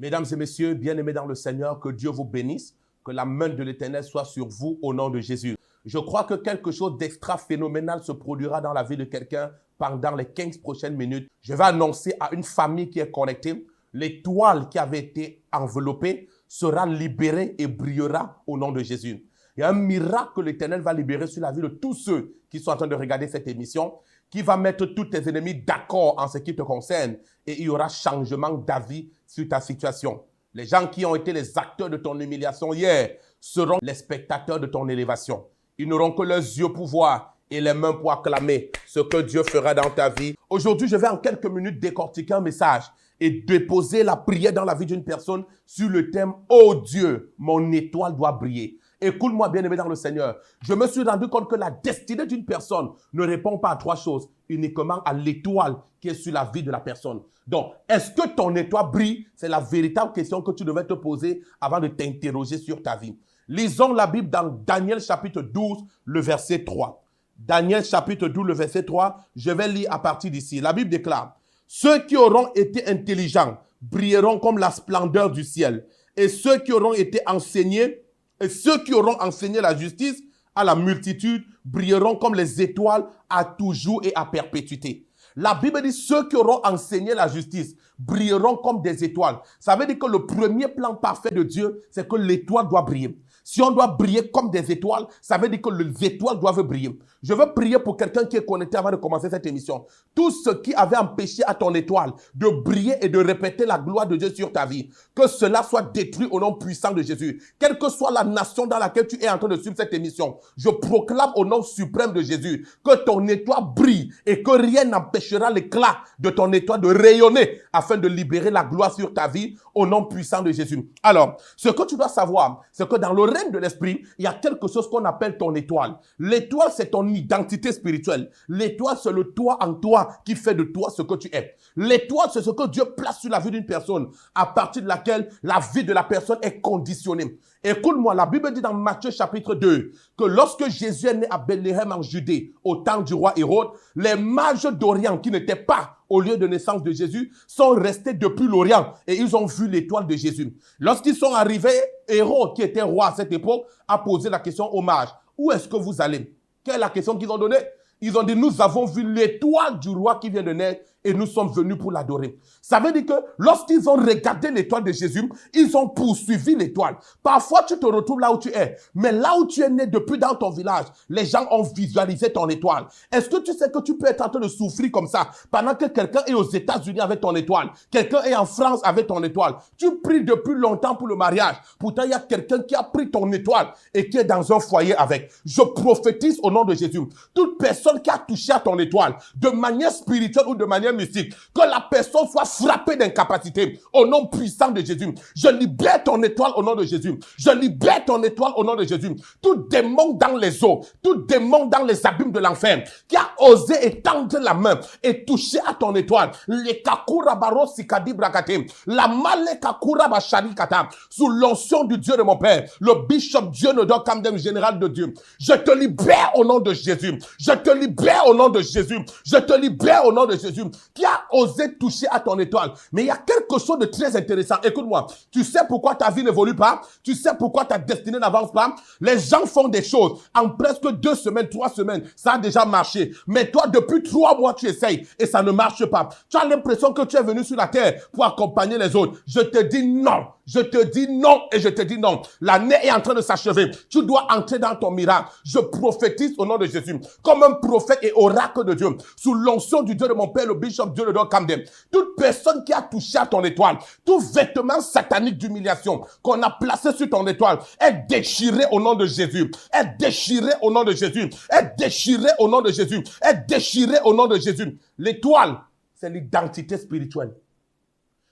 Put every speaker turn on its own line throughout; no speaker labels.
Mesdames et messieurs, bien-aimés dans le Seigneur, que Dieu vous bénisse, que la main de l'Éternel soit sur vous au nom de Jésus. Je crois que quelque chose d'extra phénoménal se produira dans la vie de quelqu'un pendant les 15 prochaines minutes. Je vais annoncer à une famille qui est connectée, l'étoile qui avait été enveloppée sera libérée et brillera au nom de Jésus. Il y a un miracle que l'Éternel va libérer sur la vie de tous ceux qui sont en train de regarder cette émission, qui va mettre tous tes ennemis d'accord en ce qui te concerne et il y aura changement d'avis sur ta situation. Les gens qui ont été les acteurs de ton humiliation hier seront les spectateurs de ton élévation. Ils n'auront que leurs yeux pour voir et les mains pour acclamer ce que Dieu fera dans ta vie. Aujourd'hui, je vais en quelques minutes décortiquer un message et déposer la prière dans la vie d'une personne sur le thème « Oh Dieu, mon étoile doit briller ». Écoute-moi, bien-aimé dans le Seigneur. Je me suis rendu compte que la destinée d'une personne ne répond pas à trois choses, uniquement à l'étoile qui est sur la vie de la personne. Donc, est-ce que ton étoile brille? C'est la véritable question que tu devais te poser avant de t'interroger sur ta vie. Lisons la Bible dans Daniel chapitre 12, le verset 3. Daniel chapitre 12, le verset 3, je vais lire à partir d'ici. La Bible déclare, « Ceux qui auront été intelligents brilleront comme la splendeur du ciel, et ceux qui auront été enseignés et ceux qui auront enseigné la justice à la multitude brilleront comme les étoiles à toujours et à perpétuité. » La Bible dit ceux qui auront enseigné la justice brilleront comme des étoiles. Ça veut dire que le premier plan parfait de Dieu, c'est que l'étoile doit briller. Si on doit briller comme des étoiles, ça veut dire que les étoiles doivent briller. Je veux prier pour quelqu'un qui est connecté avant de commencer cette émission. Tout ce qui avait empêché à ton étoile de briller et de répéter la gloire de Dieu sur ta vie, que cela soit détruit au nom puissant de Jésus. Quelle que soit la nation dans laquelle tu es en train de suivre cette émission, je proclame au nom suprême de Jésus que ton étoile brille et que rien n'empêchera l'éclat de ton étoile de rayonner afin de libérer la gloire sur ta vie au nom puissant de Jésus. Alors, ce que tu dois savoir, c'est que dans le règne de l'esprit, il y a quelque chose qu'on appelle ton étoile. L'étoile, c'est ton identité spirituelle. L'étoile, c'est le toi en toi qui fait de toi ce que tu es. L'étoile, c'est ce que Dieu place sur la vie d'une personne, à partir de laquelle la vie de la personne est conditionnée. Écoute-moi, la Bible dit dans Matthieu chapitre 2 que lorsque Jésus est né à Bethléem en Judée, au temps du roi Hérode, les mages d'Orient qui n'étaient pas au lieu de naissance de Jésus sont restés depuis l'Orient et ils ont vu l'étoile de Jésus. Lorsqu'ils sont arrivés, Hérode, qui était roi à cette époque, a posé la question aux mages. Où est-ce que vous allez? Quelle est la question qu'ils ont donnée? Ils ont dit, nous avons vu l'étoile du roi qui vient de naître et nous sommes venus pour l'adorer. Ça veut dire que lorsqu'ils ont regardé l'étoile de Jésus, ils ont poursuivi l'étoile. Parfois, tu te retrouves là où tu es. Mais là où tu es né depuis dans ton village, les gens ont visualisé ton étoile. Est-ce que tu sais que tu peux être en train de souffrir comme ça pendant que quelqu'un est aux États-Unis avec ton étoile, quelqu'un est en France avec ton étoile. Tu pries depuis longtemps pour le mariage. Pourtant, il y a quelqu'un qui a pris ton étoile et qui est dans un foyer avec. Je prophétise au nom de Jésus. Toute personne qui a touché à ton étoile, de manière spirituelle ou de manière mystique, que la personne soit frappée d'incapacité au nom puissant de Jésus. Je libère ton étoile au nom de Jésus. Je libère ton étoile au nom de Jésus. Tout démon dans les eaux, tout démon dans les abîmes de l'enfer qui a osé étendre la main et toucher à ton étoile, les kakura baro sikadi brakate, la male kakura bashari kata, sous l'onction du Dieu de mon Père, le bishop Dieu Nodor Kamdem, général de Dieu. Je te libère au nom de Jésus. Je te libère au nom de Jésus. Je te libère au nom de Jésus. Qui a osé toucher à ton étoile. Mais il y a quelque chose de très intéressant. Écoute-moi. Tu sais pourquoi ta vie n'évolue pas? Tu sais pourquoi ta destinée n'avance pas? Les gens font des choses. En presque 2 semaines, 3 semaines, ça a déjà marché. Mais toi, depuis 3 mois, tu essayes et ça ne marche pas. Tu as l'impression que tu es venu sur la terre pour accompagner les autres. Je te dis non. Je te dis non et je te dis non. L'année est en train de s'achever. Tu dois entrer dans ton miracle. Je prophétise au nom de Jésus. Comme un prophète et oracle de Dieu. Sous l'onction du Dieu de mon Père, le bishop Dieu de Camden. Toute personne qui a touché à ton étoile, tout vêtement satanique d'humiliation qu'on a placé sur ton étoile est déchiré au nom de Jésus. Est déchiré au nom de Jésus. Est déchiré au nom de Jésus. Est déchiré au nom de Jésus. L'étoile, c'est l'identité spirituelle.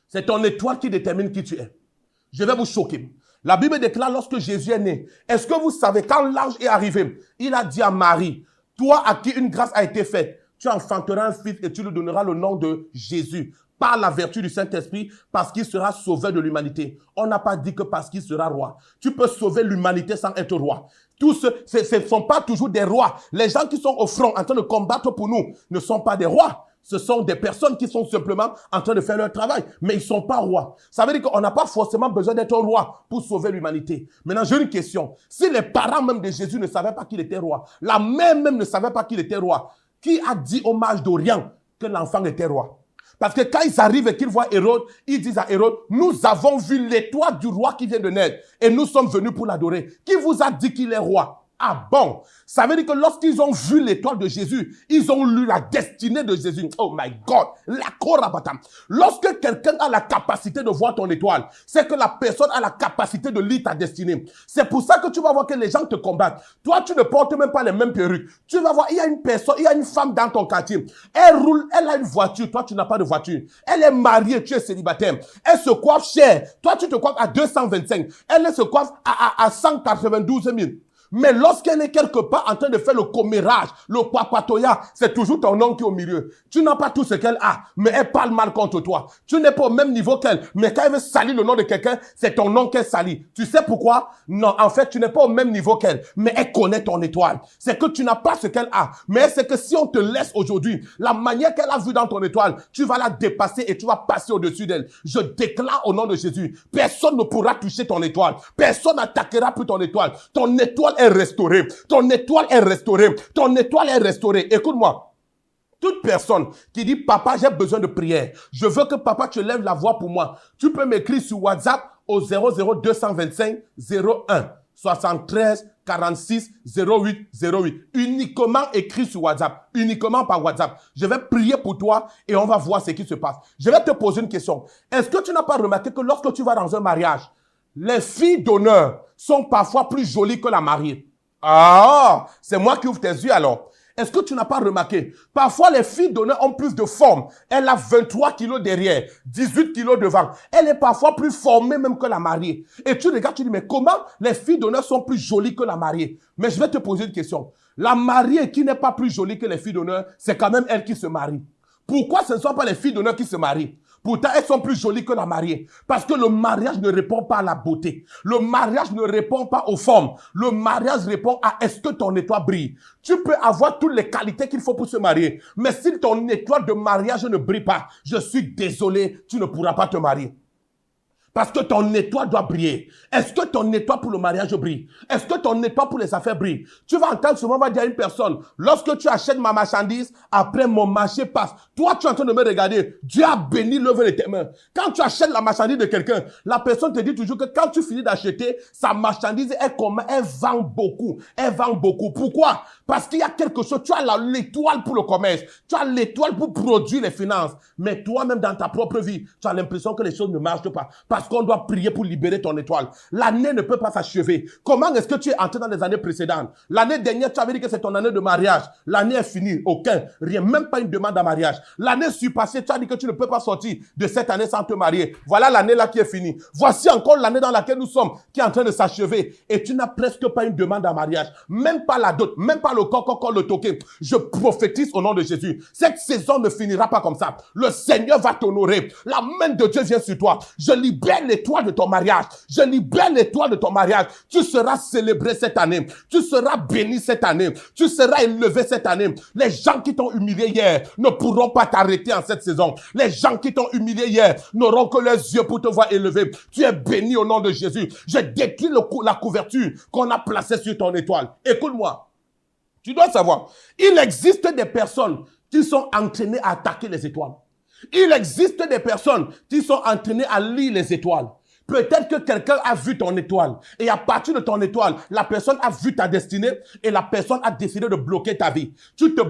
C'est ton étoile qui détermine qui tu es. Je vais vous choquer. La Bible déclare lorsque Jésus est né. Est-ce que vous savez, quand l'ange est arrivé, il a dit à Marie, toi à qui une grâce a été faite, tu enfanteras un fils et tu lui donneras le nom de Jésus. Par la vertu du Saint-Esprit, parce qu'il sera sauveur de l'humanité. On n'a pas dit que parce qu'il sera roi. Tu peux sauver l'humanité sans être roi. Tous ce ne sont pas toujours des rois. Les gens qui sont au front en train de combattre pour nous ne sont pas des rois. Ce sont des personnes qui sont simplement en train de faire leur travail, mais ils ne sont pas rois. Ça veut dire qu'on n'a pas forcément besoin d'être roi pour sauver l'humanité. Maintenant, j'ai une question. Si les parents même de Jésus ne savaient pas qu'il était roi, la mère même ne savait pas qu'il était roi, qui a dit au mage d'Orient que l'enfant était roi? Parce que quand ils arrivent et qu'ils voient Hérode, ils disent à Hérode, nous avons vu l'étoile du roi qui vient de naître et nous sommes venus pour l'adorer. Qui vous a dit qu'il est roi? Ah bon? Ça veut dire que lorsqu'ils ont vu l'étoile de Jésus, ils ont lu la destinée de Jésus. Oh my God! La korabatam. Lorsque quelqu'un a la capacité de voir ton étoile, c'est que la personne a la capacité de lire ta destinée. C'est pour ça que tu vas voir que les gens te combattent. Toi, tu ne portes même pas les mêmes perruques. Tu vas voir, il y a une personne, il y a une femme dans ton quartier. Elle roule, elle a une voiture. Toi, tu n'as pas de voiture. Elle est mariée, tu es célibataire. Elle se coiffe cher. Toi, tu te coiffes à 225. Elle se coiffe à 192 000. Mais lorsqu'elle est quelque part en train de faire le commérage, le papatoya, c'est toujours ton nom qui est au milieu. Tu n'as pas tout ce qu'elle a, mais elle parle mal contre toi. Tu n'es pas au même niveau qu'elle, mais quand elle veut salir le nom de quelqu'un, c'est ton nom qu'elle salit. Tu sais pourquoi? Non, en fait, tu n'es pas au même niveau qu'elle, mais elle connaît ton étoile. C'est que tu n'as pas ce qu'elle a, mais c'est que si on te laisse aujourd'hui, la manière qu'elle a vue dans ton étoile, tu vas la dépasser et tu vas passer au-dessus d'elle. Je déclare au nom de Jésus, personne ne pourra toucher ton étoile. Personne n'attaquera plus ton étoile. Ton étoile est restaurée. Ton étoile est restaurée. Ton étoile est restaurée. Écoute-moi. Toute personne qui dit, papa, j'ai besoin de prière. Je veux que papa, tu lèves la voix pour moi. Tu peux m'écrire sur WhatsApp au 00225 01 73 46 08 08. Uniquement écrit sur WhatsApp. Uniquement par WhatsApp. Je vais prier pour toi et on va voir ce qui se passe. Je vais te poser une question. Est-ce que tu n'as pas remarqué que lorsque tu vas dans un mariage, les filles d'honneur sont parfois plus jolies que la mariée? Ah, c'est moi qui ouvre tes yeux alors. Est-ce que tu n'as pas remarqué? Parfois, les filles d'honneur ont plus de forme. Elle a 23 kilos derrière, 18 kilos devant. Elle est parfois plus formée même que la mariée. Et tu regardes, tu dis, mais comment les filles d'honneur sont plus jolies que la mariée? Mais je vais te poser une question. La mariée qui n'est pas plus jolie que les filles d'honneur, c'est quand même elle qui se marie. Pourquoi ce ne sont pas les filles d'honneur qui se marient? Pourtant, elles sont plus jolies que la mariée. Parce que le mariage ne répond pas à la beauté. Le mariage ne répond pas aux formes. Le mariage répond à est-ce que ton étoile brille. Tu peux avoir toutes les qualités qu'il faut pour se marier. Mais si ton étoile de mariage ne brille pas, je suis désolé, tu ne pourras pas te marier. Parce que ton étoile doit briller. Est-ce que ton étoile pour le mariage brille? Est-ce que ton étoile pour les affaires brille? Tu vas entendre souvent, on va dire à une personne, lorsque tu achètes ma marchandise, après mon marché passe. Toi, tu es en train de me regarder. Dieu a béni l'œuvre de tes mains. Quand tu achètes la marchandise de quelqu'un, la personne te dit toujours que quand tu finis d'acheter, sa marchandise, elle vend beaucoup. Elle vend beaucoup. Pourquoi? Parce qu'il y a quelque chose. Tu as l'étoile pour le commerce. Tu as l'étoile pour produire les finances. Mais toi-même, dans ta propre vie, tu as l'impression que les choses ne marchent pas. Parce qu'on doit prier pour libérer ton étoile. L'année ne peut pas s'achever. Comment est-ce que tu es entré dans les années précédentes? L'année dernière, tu avais dit que c'est ton année de mariage. L'année est finie. Aucun. Rien. Même pas une demande en mariage. L'année surpassée, tu as dit que tu ne peux pas sortir de cette année sans te marier. Voilà l'année là qui est finie. Voici encore l'année dans laquelle nous sommes, qui est en train de s'achever. Et tu n'as presque pas une demande en mariage. Même pas la dot. Même pas le coq, le toqué. Je prophétise au nom de Jésus. Cette saison ne finira pas comme ça. Le Seigneur va t'honorer. La main de Dieu vient sur toi. Je libère l'étoile de ton mariage. Je libère l'étoile de ton mariage. Tu seras célébré cette année. Tu seras béni cette année. Tu seras élevé cette année. Les gens qui t'ont humilié hier ne pourront pas t'arrêter en cette saison. Les gens qui t'ont humilié hier n'auront que leurs yeux pour te voir élevé. Tu es béni au nom de Jésus. Je détruis la couverture qu'on a placée sur ton étoile. Écoute-moi. Tu dois savoir, il existe des personnes qui sont entraînées à attaquer les étoiles. Il existe des personnes qui sont entraînées à lire les étoiles. Peut-être que quelqu'un a vu ton étoile. Et à partir de ton étoile, la personne a vu ta destinée et la personne a décidé de bloquer ta vie. Tu te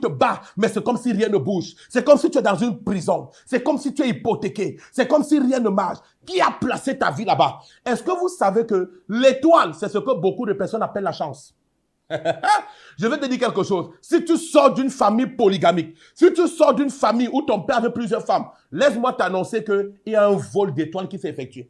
bats, mais c'est comme si rien ne bouge. C'est comme si tu es dans une prison. C'est comme si tu es hypothéqué. C'est comme si rien ne marche. Qui a placé ta vie là-bas? Est-ce que vous savez que l'étoile, c'est ce que beaucoup de personnes appellent la chance? Je vais te dire quelque chose. Si tu sors d'une famille polygamique, si tu sors d'une famille où ton père avait plusieurs femmes, laisse-moi t'annoncer qu'il y a un vol d'étoiles qui s'est effectué.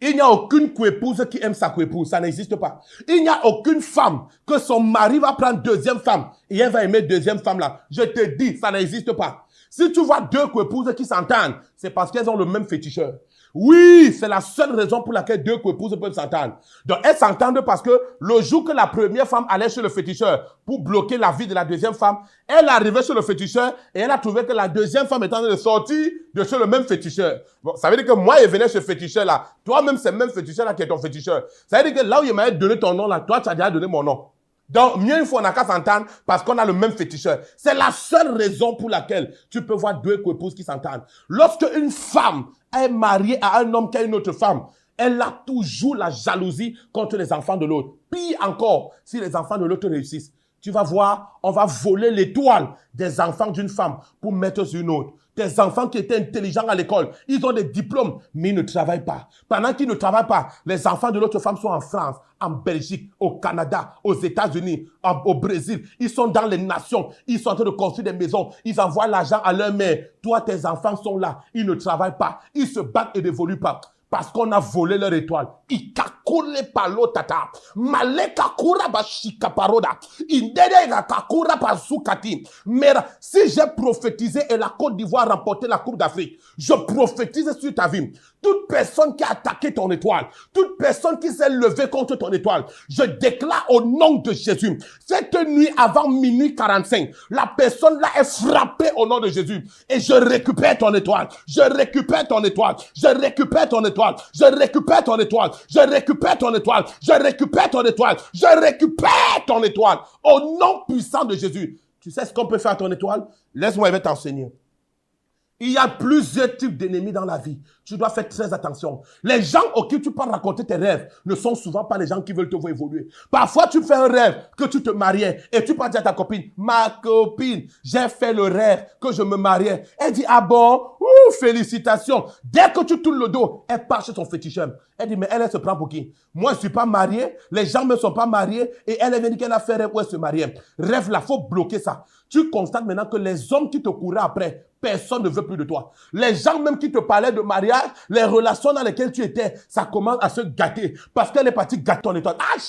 Il n'y a aucune coépouse qui aime sa coépouse. Ça n'existe pas. Il n'y a aucune femme que son mari va prendre deuxième femme et elle va aimer deuxième femme là. Je te dis, ça n'existe pas. Si tu vois deux coépouses qui s'entendent, c'est parce qu'elles ont le même féticheur. Oui, c'est la seule raison pour laquelle deux co-épouses peuvent s'entendre. Donc, elles s'entendent parce que le jour que la première femme allait chez le féticheur pour bloquer la vie de la deuxième femme, elle arrivait chez le féticheur et elle a trouvé que la deuxième femme était en train de sortir de chez le même féticheur. Bon, ça veut dire que moi, je venais chez le féticheur-là. Toi-même, c'est le même féticheur-là qui est ton féticheur. Ça veut dire que là où il m'avait donné ton nom, là, toi, tu as déjà donné mon nom. Donc, mieux une fois, on n'a qu'à s'entendre parce qu'on a le même féticheur. C'est la seule raison pour laquelle tu peux voir deux co-épouses qui s'entendent. Lorsque une femme est mariée à un homme qui a une autre femme, elle a toujours la jalousie contre les enfants de l'autre. Pire encore, si les enfants de l'autre réussissent. Tu vas voir, on va voler l'étoile des enfants d'une femme pour mettre sur une autre. Tes enfants qui étaient intelligents à l'école, ils ont des diplômes, mais ils ne travaillent pas. Pendant qu'ils ne travaillent pas, les enfants de l'autre femme sont en France, en Belgique, au Canada, aux États-Unis, au Brésil. Ils sont dans les nations, ils sont en train de construire des maisons, ils envoient l'argent à leur mère. Toi, tes enfants sont là, ils ne travaillent pas, ils se battent et n'évoluent pas. Parce qu'on a volé leur étoile. Ikakule palo tata. Maleka kura bashika paroda. Indede kakura bazukati. Mais si j'ai prophétisé et la Côte d'Ivoire a remporté la Coupe d'Afrique, je prophétise sur ta vie. Toute personne qui a attaqué ton étoile, toute personne qui s'est levée contre ton étoile, je déclare au nom de Jésus, cette nuit avant minuit 45, la personne là est frappée au nom de Jésus. Et je récupère ton étoile. Je récupère ton étoile. Je récupère ton étoile. Je récupère ton étoile. Je récupère ton étoile. Je récupère ton étoile. Je récupère ton étoile. Au nom puissant de Jésus. Tu sais ce qu'on peut faire à ton étoile? Laisse-moi, je vais t'enseigner. Il y a plusieurs types d'ennemis dans la vie. Tu dois faire très attention. Les gens auxquels tu peux raconter tes rêves ne sont souvent pas les gens qui veulent te voir évoluer. Parfois, tu fais un rêve que tu te mariais et tu peux dire à ta copine, ma copine, j'ai fait le rêve que je me mariais. Elle dit, ah bon? Ouh, félicitations. Dès que tu tournes le dos, elle part chez son féticheur. Elle dit, mais elle se prend pour qui? Moi, je ne suis pas marié. Les gens ne sont pas mariés. Et elle vient dire qu'elle a fait rêve où elle se mariait. Rêve là, il faut bloquer ça. Tu constates maintenant que les hommes qui te couraient après, personne ne veut plus de toi. Les gens même qui te parlaient de mariage, les relations dans lesquelles tu étais, ça commence à se gâter. Parce qu'elle est partie gâter ton étoile. Ah,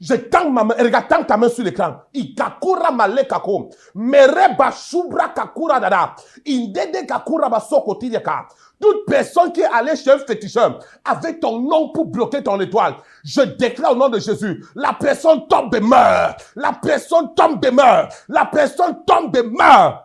je tends ma main, regarde, tends ta main sur l'écran. Ikakura male kako. Mereba shubra kakura dada. Indede kakura basoko tidiaka. Toute personne qui est allée chez un féticheur avec ton nom pour bloquer ton étoile, je déclare au nom de Jésus, la personne tombe et meurt. La personne tombe et meurt. La personne tombe et meurt.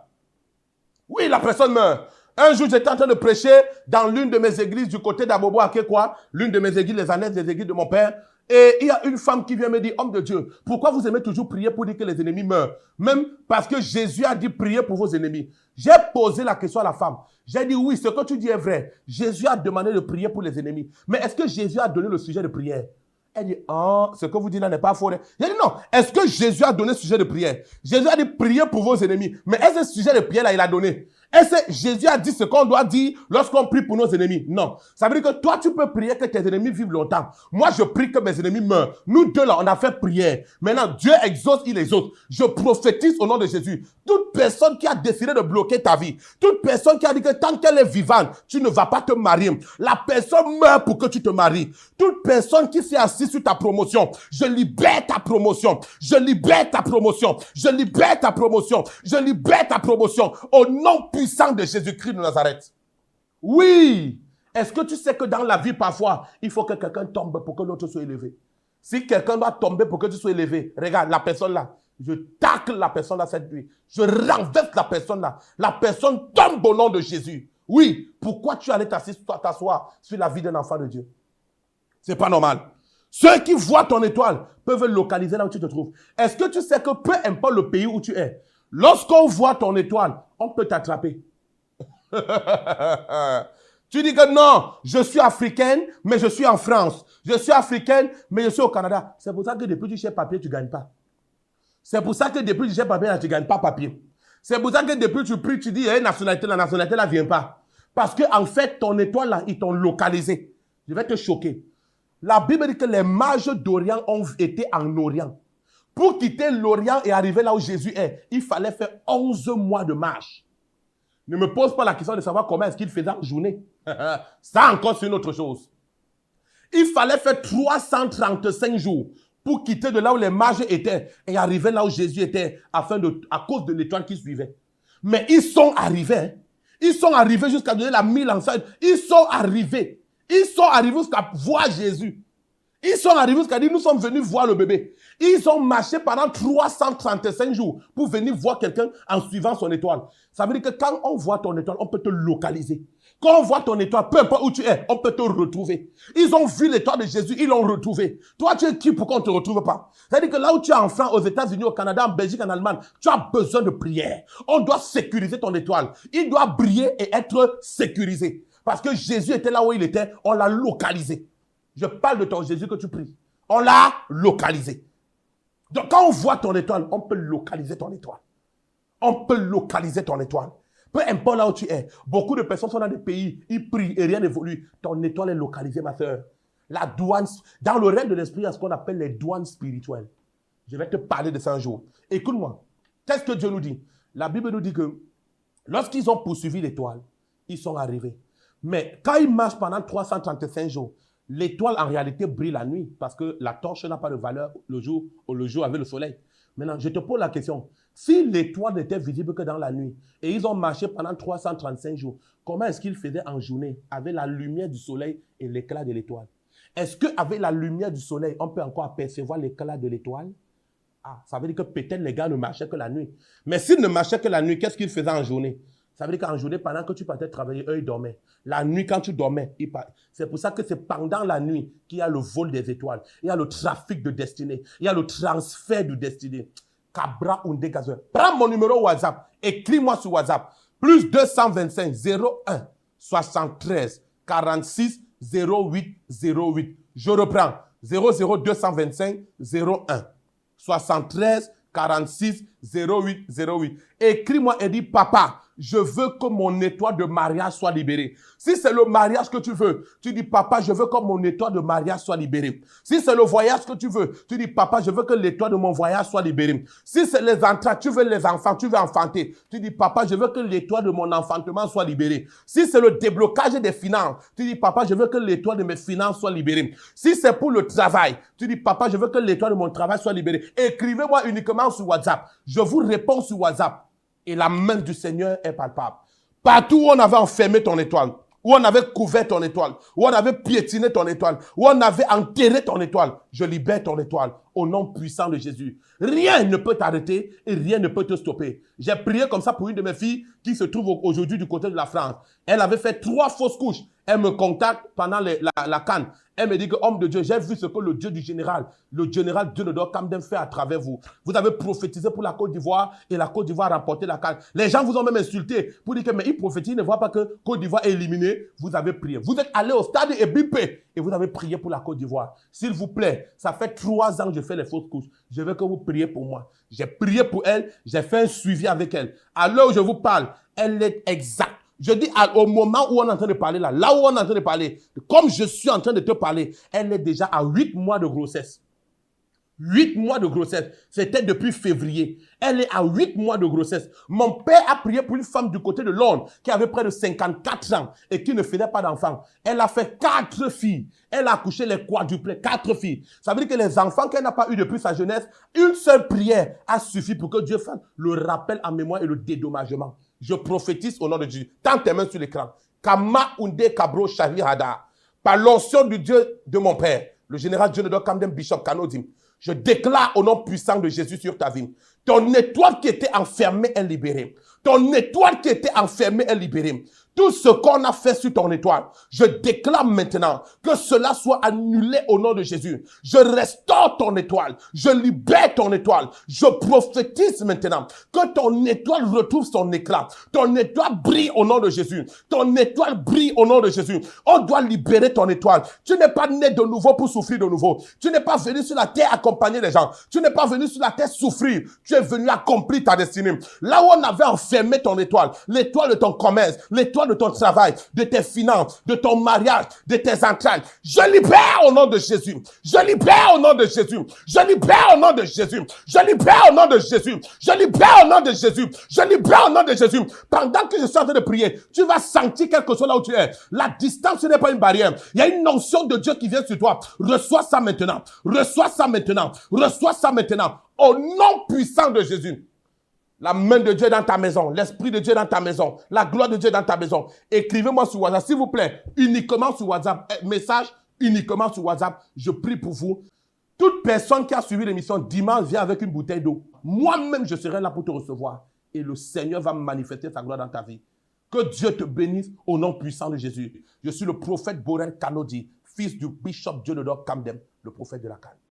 Oui, la personne meurt. Un jour, j'étais en train de prêcher dans l'une de mes églises du côté d'Abobo à Kekwa, l'une de mes églises, les annexes des églises de mon père. Et il y a une femme qui vient me dire, homme de Dieu, pourquoi vous aimez toujours prier pour dire que les ennemis meurent? Même parce que Jésus a dit prier pour vos ennemis. J'ai posé la question à la femme. J'ai dit oui, ce que tu dis est vrai. Jésus a demandé de prier pour les ennemis. Mais est-ce que Jésus a donné le sujet de prière? Elle dit, oh, ce que vous dites là n'est pas faux. J'ai dit non. Est-ce que Jésus a donné le sujet de prière? Jésus a dit prier pour vos ennemis. Mais est-ce que ce sujet de prière là, il a donné? Est-ce que Jésus a dit ce qu'on doit dire lorsqu'on prie pour nos ennemis? Non. Ça veut dire que toi, tu peux prier que tes ennemis vivent longtemps. Moi, je prie que mes ennemis meurent. Nous deux là, on a fait prière. Maintenant, Dieu exauce, il exauce. Je prophétise au nom de Jésus. Toute personne qui a décidé de bloquer ta vie, toute personne qui a dit que tant qu'elle est vivante, tu ne vas pas te marier, la personne meurt pour que tu te maries. Toute personne qui s'est assise sur ta promotion, je libère ta promotion. Je libère ta promotion. Je libère ta promotion. Je libère ta promotion. Au nom puissant de Jésus-Christ de Nazareth. Oui. Est-ce que tu sais que dans la vie, parfois, il faut que quelqu'un tombe pour que l'autre soit élevé? Si quelqu'un doit tomber pour que tu sois élevé, regarde, la personne là, je tacle la personne là cette nuit. Je renverse la personne là. La personne tombe au nom de Jésus. Oui. Pourquoi tu allais t'asseoir sur la vie d'un enfant de Dieu? C'est pas normal. Ceux qui voient ton étoile peuvent localiser là où tu te trouves. Est-ce que tu sais que peu importe le pays où tu es, lorsqu'on voit ton étoile, on peut t'attraper. Tu dis que non, je suis africaine, mais je suis en France. Je suis africaine, mais je suis au Canada. C'est pour ça que depuis que tu cherches papier, tu ne gagnes pas. C'est pour ça que depuis que tu cherches papier, tu ne gagnes pas papier. C'est pour ça que depuis que tu pries, tu dis, nationalité, la nationalité là ne vient pas. Parce que en fait, ton étoile là, ils t'ont localisé. Je vais te choquer. La Bible dit que les mages d'Orient ont été en Orient. Pour quitter l'Orient et arriver là où Jésus est, il fallait faire 11 mois de marche. Ne me pose pas la question de savoir comment est-ce qu'il faisait en journée. Ça encore, c'est une autre chose. Il fallait faire 335 jours pour quitter de là où les mages étaient et arriver là où Jésus était à cause de l'étoile qui suivait. Mais ils sont arrivés. Ils sont arrivés jusqu'à donner la mille enseignes. Ils sont arrivés. Ils sont arrivés jusqu'à voir Jésus. Ils sont arrivés jusqu'à dire, nous sommes venus voir le bébé. Ils ont marché pendant 335 jours pour venir voir quelqu'un en suivant son étoile. Ça veut dire que quand on voit ton étoile, on peut te localiser. Quand on voit ton étoile, peu importe où tu es, on peut te retrouver. Ils ont vu l'étoile de Jésus, ils l'ont retrouvé. Toi, tu es qui pour qu'on ne te retrouve pas? C'est-à-dire que là où tu es en France, aux États-Unis, au Canada, en Belgique, en Allemagne, tu as besoin de prière. On doit sécuriser ton étoile. Il doit briller et être sécurisé. Parce que Jésus était là où il était, on l'a localisé. Je parle de ton Jésus que tu pries. On l'a localisé. Donc quand on voit ton étoile, on peut localiser ton étoile. On peut localiser ton étoile. Peu importe là où tu es. Beaucoup de personnes sont dans des pays, ils prient et rien n'évolue. Ton étoile est localisée, ma soeur. La douane, dans le règne de l'esprit, il y a ce qu'on appelle les douanes spirituelles. Je vais te parler de ça un jour. Écoute-moi. Qu'est-ce que Dieu nous dit? La Bible nous dit que lorsqu'ils ont poursuivi l'étoile, ils sont arrivés. Mais quand ils marchent pendant 335 jours, l'étoile en réalité brille la nuit parce que la torche n'a pas de valeur le jour avec le soleil. Maintenant, je te pose la question. Si l'étoile n'était visible que dans la nuit et ils ont marché pendant 335 jours, comment est-ce qu'ils faisaient en journée avec la lumière du soleil et l'éclat de l'étoile? Est-ce qu'avec la lumière du soleil, on peut encore apercevoir l'éclat de l'étoile? Ah, ça veut dire que peut-être les gars ne marchaient que la nuit. Mais s'ils ne marchaient que la nuit, qu'est-ce qu'ils faisaient en journée? Ça veut dire qu'en journée, pendant que tu partais travailler, eux, ils dormaient. La nuit, quand tu dormais, ils partaient. C'est pour ça que c'est pendant la nuit qu'il y a le vol des étoiles. Il y a le trafic de destinée. Il y a le transfert de destinée. Cabra Oundé Gazouin. Prends mon numéro WhatsApp. Écris-moi sur WhatsApp. Plus 225 01 73 46 08 08. Je reprends. 00225 01 73 46 08 08. Écris-moi et dis, papa, je veux que mon étoile de mariage soit libérée. Si c'est le mariage que tu veux, tu dis, papa, je veux que mon étoile de mariage soit libérée. Si c'est le voyage que tu veux, tu dis, papa, je veux que l'étoile de mon voyage soit libérée. Si c'est les entrées, tu veux les enfants, tu veux enfanter. Tu dis, papa, je veux que l'étoile de mon enfantement soit libérée. Si c'est le déblocage des finances, tu dis, papa, je veux que l'étoile de mes finances soit libérée. Si c'est pour le travail, tu dis, papa, je veux que l'étoile de mon travail soit libérée. Écrivez-moi uniquement sur WhatsApp. Je vous réponds sur WhatsApp. Et la main du Seigneur est palpable. Partout où on avait enfermé ton étoile, où on avait couvert ton étoile, où on avait piétiné ton étoile, où on avait enterré ton étoile, je libère ton étoile au nom puissant de Jésus. Rien ne peut t'arrêter et rien ne peut te stopper. J'ai prié comme ça pour une de mes filles qui se trouve aujourd'hui du côté de la France. Elle avait fait 3 fausses couches. Elle me contacte pendant la CAN. Elle me dit que, homme de Dieu, j'ai vu ce que le général Dieu Kamden fait à travers vous. Vous avez prophétisé pour la Côte d'Ivoire et la Côte d'Ivoire a remporté la CAN. Les gens vous ont même insulté pour dire que, mais ils prophétisent, ils ne voient pas que Côte d'Ivoire est éliminée. Vous avez prié. Vous êtes allé au stade et bipé et vous avez prié pour la Côte d'Ivoire. S'il vous plaît, ça fait 3 ans que je fais les fausses couches. Je veux que vous priez pour moi. J'ai prié pour elle, j'ai fait un suivi avec elle. À l'heure où je vous parle, elle est exacte. Je dis au moment où on est en train de parler, là où on est en train de parler, comme je suis en train de te parler, elle est déjà à 8 mois de grossesse. 8 mois de grossesse. C'était depuis février. Elle est à 8 mois de grossesse. Mon père a prié pour une femme du côté de Londres qui avait près de 54 ans et qui ne faisait pas d'enfants. Elle a fait 4 filles. Elle a accouché les quadruplés, 4 filles. Ça veut dire que les enfants qu'elle n'a pas eu depuis sa jeunesse, une seule prière a suffi pour que Dieu fasse le rappel en mémoire et le dédommagement. Je prophétise au nom de Dieu. Tends tes mains sur l'écran. Kama Oundé Kabro Shari Hada. Par l'onction du Dieu de mon père, le général Jonathan Kamden Bishop Kanodim, je déclare au nom puissant de Jésus sur ta vie. Ton étoile qui était enfermée est libérée. Ton étoile qui était enfermée est libérée. Tout ce qu'on a fait sur ton étoile, je déclare maintenant que cela soit annulé au nom de Jésus. Je restaure ton étoile. Je libère ton étoile. Je prophétise maintenant que ton étoile retrouve son éclat. Ton étoile brille au nom de Jésus. Ton étoile brille au nom de Jésus. On doit libérer ton étoile. Tu n'es pas né de nouveau pour souffrir de nouveau. Tu n'es pas venu sur la terre accompagner les gens. Tu n'es pas venu sur la terre souffrir. Tu es venu accomplir ta destinée. Là où on avait enfermé ton étoile, l'étoile de ton commerce, l'étoile de ton travail, de tes finances, de ton mariage, de tes entrailles. Je libère au nom de Jésus. Je libère au nom de Jésus. Je libère au nom de Jésus. Je libère au nom de Jésus. Je libère au nom de Jésus. Je libère au nom de Jésus. Pendant que je suis en train de prier, tu vas sentir quelque chose là où tu es. La distance, ce n'est pas une barrière. Il y a une onction de Dieu qui vient sur toi. Reçois ça maintenant. Reçois ça maintenant. Reçois ça maintenant. Au nom puissant de Jésus. La main de Dieu dans ta maison, l'Esprit de Dieu dans ta maison, la gloire de Dieu dans ta maison. Écrivez-moi sur WhatsApp, s'il vous plaît, uniquement sur WhatsApp. Message uniquement sur WhatsApp. Je prie pour vous. Toute personne qui a suivi l'émission dimanche vient avec une bouteille d'eau. Moi-même, je serai là pour te recevoir. Et le Seigneur va manifester sa gloire dans ta vie. Que Dieu te bénisse au nom puissant de Jésus. Je suis le prophète Borel Kanodi, fils du bishop Dieu de Camden, le prophète de la Cannes.